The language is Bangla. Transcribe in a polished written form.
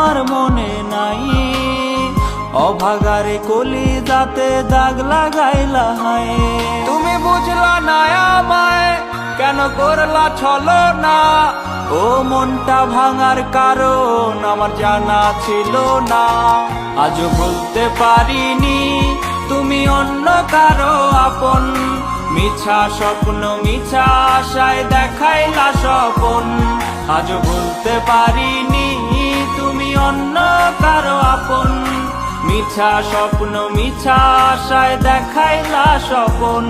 তোমার মনে নাই। অভাগারে কলি যাতে দাগ লাগাইলা হায়। তুমি বুঝলা না আমায়, কেন করলা ছলো না। ও মনটা ভাঙার কারণ আমার জানা ছিল না। আজও বলতে পারিনি তুমি অন্য কারো আপন। মিছা স্বপ্ন মিছা আশায় দেখাইলা স্বপন। আজও বলতে পারিনি তুমি অন্য কারো আপন। মিছা স্বপ্ন মিছা আশায় দেখাইলা স্বপন।